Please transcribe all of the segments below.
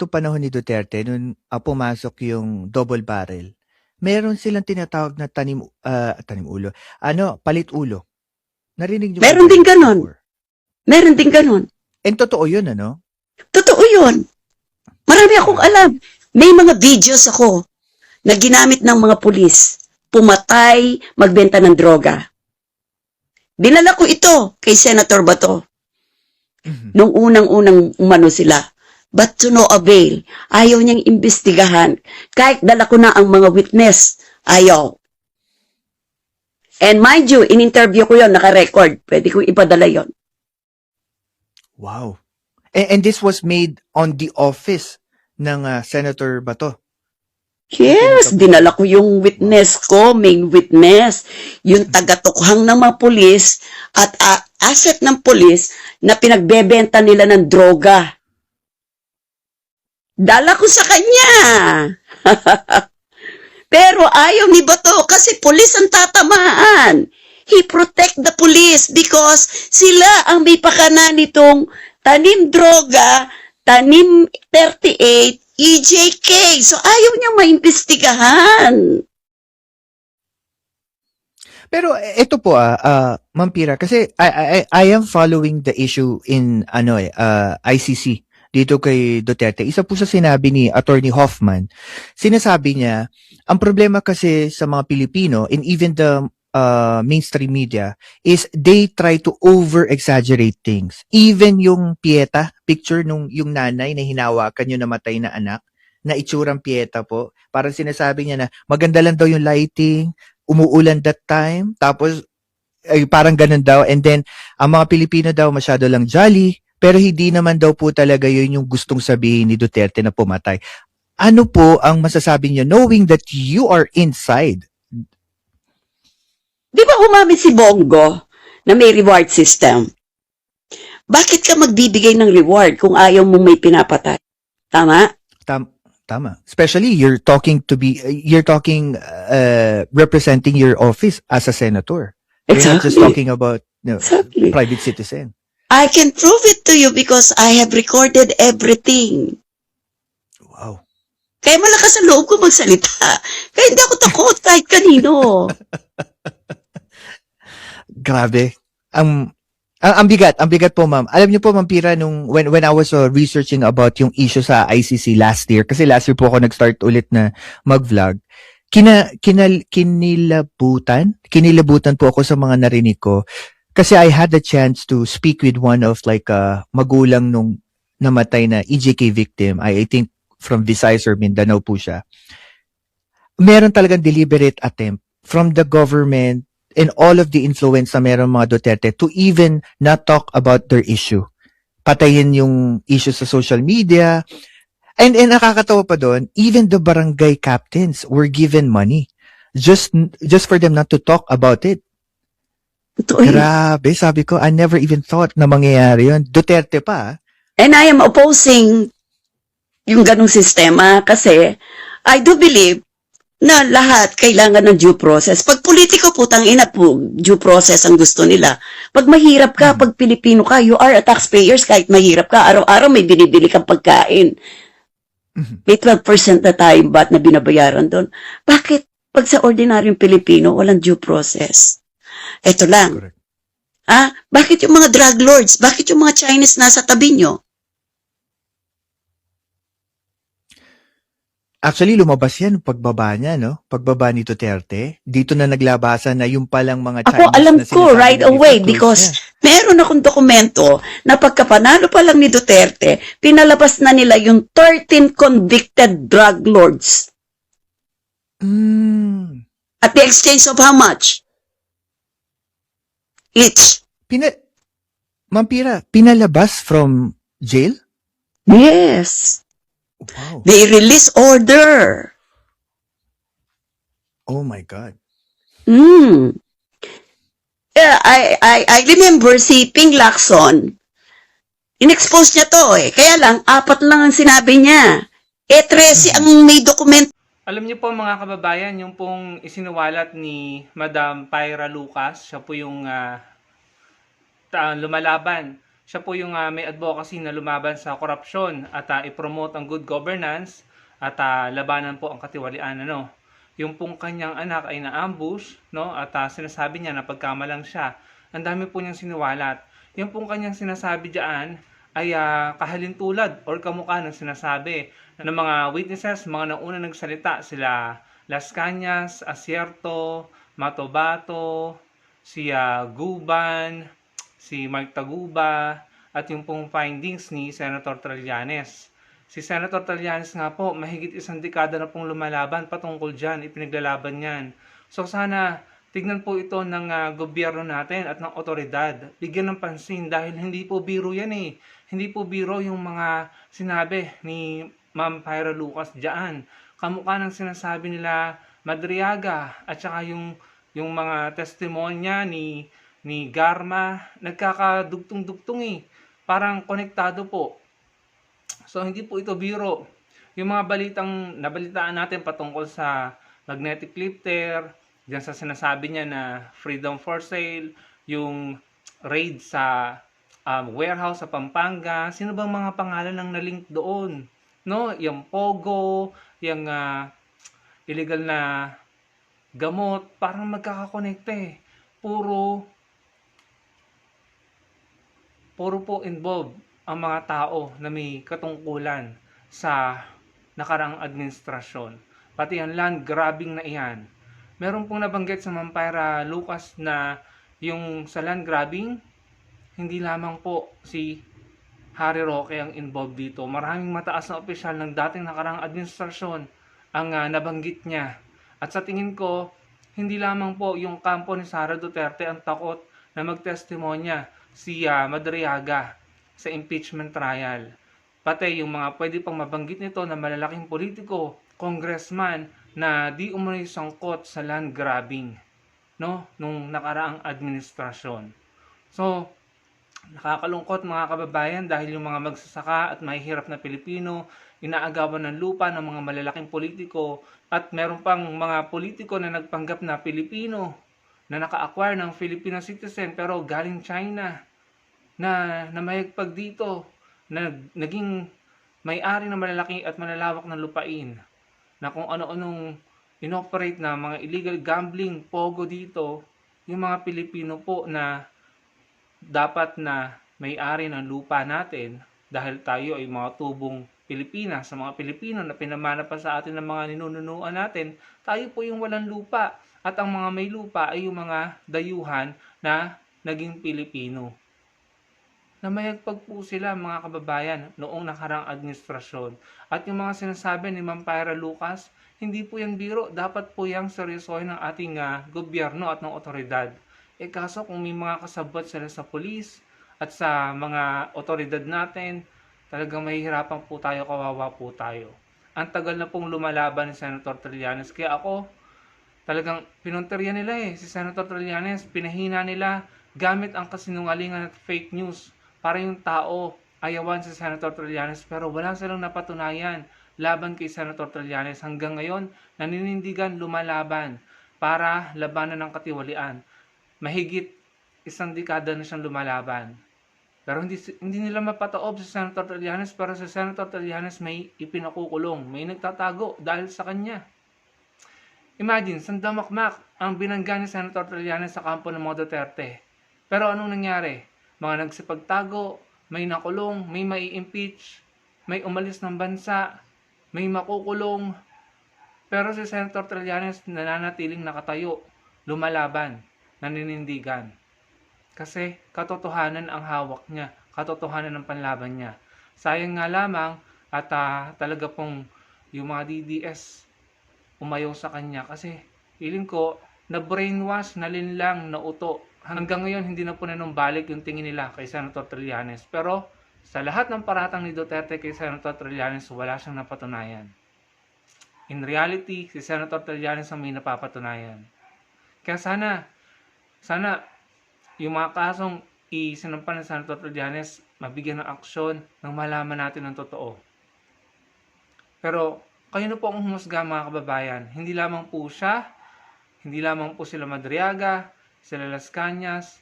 nung panahon ni Duterte, nung pumasok yung double barrel, meron silang tinatawag na tanim ulo, palit ulo. Narinig niyo po Meron ba din yun ganon. before? Meron din ganon. And totoo yun, ano? Totoo yun. Marami akong alam. May mga videos ako na ginamit ng mga pulis. Pumatay, magbenta ng droga. Dinala ko ito kay Senator Bato. Nung unang-unang umano sila. But to no avail. Ayaw niyang imbestigahan. Kahit dala ko na ang mga witness, ayaw. And mind you, in-interview ko yon, naka-record. Pwede kong ipadala yon. Wow. And this was made on the office ng Senator Bato. Yes, dinala ko yung witness ko, main witness, yung taga-tukhang ng mga pulis at asset ng pulis na pinagbebenta nila ng droga. Dala ko sa kanya. Pero ayaw ni Bato kasi pulis ang tatamaan. He protect the police because sila ang may pakana nitong tanim droga, tanim 38, EJK. So ayaw niya maimbestigahan. Pero ito po Ma'am Pira, kasi I am following the issue in ICC dito kay Duterte. Isa po sa sinabi ni Attorney Hoffman. Sinasabi niya, ang problema kasi sa mga Pilipino and even the mainstream media is they try to over-exaggerate things. Even yung Pieta, picture nung yung nanay na hinawakan yung namatay na anak, na itsurang Pieta po, parang sinasabi niya na maganda lang daw yung lighting, umuulan that time, tapos ay parang ganun daw, and then ang mga Pilipino daw masyado lang jolly, pero hindi naman daw po talaga yun yung gustong sabihin ni Duterte na pumatay. Ano po ang masasabi niyo knowing that you are inside? Di ba umamin si Bongo na may reward system? Bakit ka magbibigay ng reward kung ayaw mong may pinapatay? Tama? Tama. Especially you're talking representing your office as a senator. You're not just talking about Exactly. private citizen. I can prove it to you because I have recorded everything. Wow. Kaya malakas ang loob ko magsalita. Kaya hindi ako takot kahit kanino. Grabe. Ang bigat po, ma'am. Alam niyo po, Ma'am Pira, when I was researching about yung issue sa ICC last year, kasi last year po ako nag-start ulit na mag-vlog, kinilabutan po ako sa mga narinig ko. Kasi I had the chance to speak with one of magulang nung namatay na EJK victim. I think from Visayas or Mindanao po siya. Meron talagang deliberate attempt from the government and all of the influence na meron mga Duterte to even not talk about their issue. Patayin yung issue sa social media. And nakakatawa pa doon, even the barangay captains were given money just for them not to talk about it. Grabe, sabi ko, I never even thought na mangyayari yun. Duterte pa. And I am opposing yung ganong sistema kasi I do believe na lahat kailangan ng due process. Pag politiko po, tangina po, due process ang gusto nila. Pag mahirap ka, pag Pilipino ka, you are a taxpayers kahit mahirap ka. Araw-araw may binibili kang pagkain. May 12% na tayo ba't na binabayaran doon. Bakit pag sa ordinaryong Pilipino, walang due process? Ito lang. Correct. Bakit yung mga drug lords? Bakit yung mga Chinese nasa tabi nyo? Actually, lumabas yan pagbaba niya, no? Pagbaba ni Duterte. Dito na naglabasan na yung palang mga Chinese Ako, alam na ko sinasabi right niya away before, because niya. meron akong dokumento na pagkapanalo pa lang ni Duterte, pinalabas na nila yung 13 convicted drug lords. At the exchange of how much? Each. Ma'am Pira, pinalabas from jail? Yes. Wow. They release order. Oh my God. I remember si Ping Lacson, in-expose niya to Kaya lang, 4 lang ang sinabi niya. 13 ang may dokumento. Alam niyo po mga kababayan, yung pong isinuwalat ni Madam Pyra Lucas, siya po yung lumalaban. Siya po yung may advocacy na lumaban sa korupsyon at i-promote ang good governance at labanan po ang katiwalian. Yung pong kanyang anak ay na-ambush, no? At sinasabi niya na pagkamalang siya. Ang dami po niyang siniwalat. Yung pong kanyang sinasabi diyan ay kahalintulad or kamukha ng sinasabi ng mga witnesses, mga nauna nagsalita, sila Las Cañas, Asierto, Matobato, si Guban, si Mark Taguba, at yung pong findings ni Senator Trillanes. Si Senator Trillanes nga po, mahigit isang dekada na pong lumalaban patungkol dyan, ipinaglalaban yan. So sana tignan po ito ng gobyerno natin at ng otoridad. Bigyan ng pansin dahil hindi po biro yan eh. Hindi po biro yung mga sinabi ni Ma'am Pyra Lucas dyan. Kamukha ng sinasabi nila Madriaga at saka yung mga testimonya ni Garma, nagkakadugtong-dugtong eh. Parang konektado po. So hindi po ito biro. Yung mga nabalitaan natin patungkol sa magnetic lifter, diyan sa sinasabi niya na freedom for sale, yung raid sa warehouse sa Pampanga, sino bang mga pangalan ang nalink doon? No, yung Pogo, yung illegal na gamot, parang magkakakonekta eh. Puro po involved ang mga tao na may katungkulan sa nakarang administrasyon. Pati ang land grabbing na iyan. Meron pong nabanggit sa Ma'am Pyra Lucas na yung sa land grabbing, hindi lamang po si Harry Roque ang involved dito. Maraming mataas na opisyal ng dating nakarang administrasyon ang nabanggit niya. At sa tingin ko, hindi lamang po yung kampo ni Sara Duterte ang takot na magtestimonya si Madriaga sa impeachment trial. Pati yung mga pwede pang mabanggit nito na malalaking politiko, congressman na di umano'y sangkot sa land grabbing, no, nung nakaraang administrasyon. So, nakakalungkot mga kababayan dahil yung mga magsasaka at mahihirap na Pilipino, inaagawan ng lupa ng mga malalaking politiko at meron pang mga politiko na nagpanggap na Pilipino na naka-acquire ng Filipino citizen pero galing China na mayagpag dito na naging may-ari ng malalaki at malalawak na lupain na kung ano-anong inoperate na mga illegal gambling, pogo dito, yung mga Pilipino po na dapat na may-ari ng lupa natin dahil tayo ay mga tubong Pilipinas, sa mga Pilipino na pinamana pa sa atin ng mga ninununuan natin, tayo po yung walang lupa. At ang mga may lupa ay yung mga dayuhan na naging Pilipino. Namayagpag po sila mga kababayan noong nakarang administrasyon. At yung mga sinasabi ni Ma'am Pyra Lucas, hindi po yan biro. Dapat po yung seryosohin ng ating gobyerno at ng otoridad. Kaso kung may mga kasabot sila sa polis at sa mga otoridad natin, talagang mahihirapan po tayo, kawawa po tayo. Ang tagal na pong lumalaban ni Senator Trillanes. Kaya ako, talagang pinunteriya nila si Senator Trillanes, pinahina nila gamit ang kasinungalingan at fake news para yung tao ayawan si Senator Trillanes pero wala silang napatunayan laban kay Senator Trillanes. Hanggang ngayon, naninindigan lumalaban para labanan ng katiwalian. Mahigit isang dekada na siyang lumalaban. Pero hindi nila mapataob si Senator Trillanes pero si Senator Trillanes may ipinakukulong, may nagtatago dahil sa kanya. Imagine, sandamakmak ang binangga ni Senator Trillanes sa kampo ng mga Duterte. Pero anong nangyari? Mga nagsipagtago, may nakulong, may mai-impeach, may umalis ng bansa, may makukulong. Pero si Senator Trillanes nananatiling nakatayo, lumalaban, naninindigan. Kasi katotohanan ang hawak niya, katotohanan ang panlaban niya. Sayang nga lamang at talaga pong yung mga DDS umayaw sa kanya kasi feeling ko na brainwash, na linlang, na uto. Hanggang ngayon hindi na po nanumbalik yung tingin nila kay Senator Trillanes. Pero sa lahat ng paratang ni Duterte kay Senator Trillanes, wala siyang napatunayan. In reality, si Senator Trillanes ang may napapatunayan. Kaya sana yung mga kasong isinampan ng Senator Trillanes mabigyan ng aksyon nang malaman natin ang totoo. Pero kayo na po ang humusga mga kababayan. Hindi lamang po siya, hindi lamang po sila Madriaga, sila Las Cañas,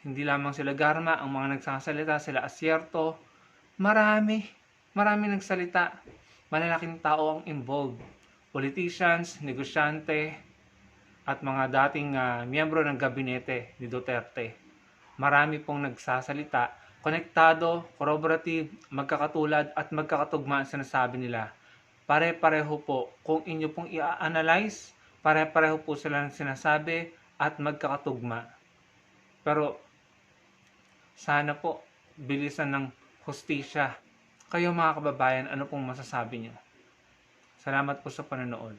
Hindi lamang sila Garma ang mga nagsasalita, sila Asierto. Marami nagsalita. Malalaking tao ang involved. Politicians, negosyante, at mga dating miyembro ng gabinete ni Duterte. Marami pong nagsasalita, konektado, corroborative, magkakatulad at magkakatugma ang sinasabi nila. Pare-pareho po, kung inyo pong i-analyze, pare-pareho po sila ng sinasabi at magkakatugma. Pero sana po bilisan ng hustisya. Kayo mga kababayan, ano pong masasabi niyo? Salamat po sa panonood.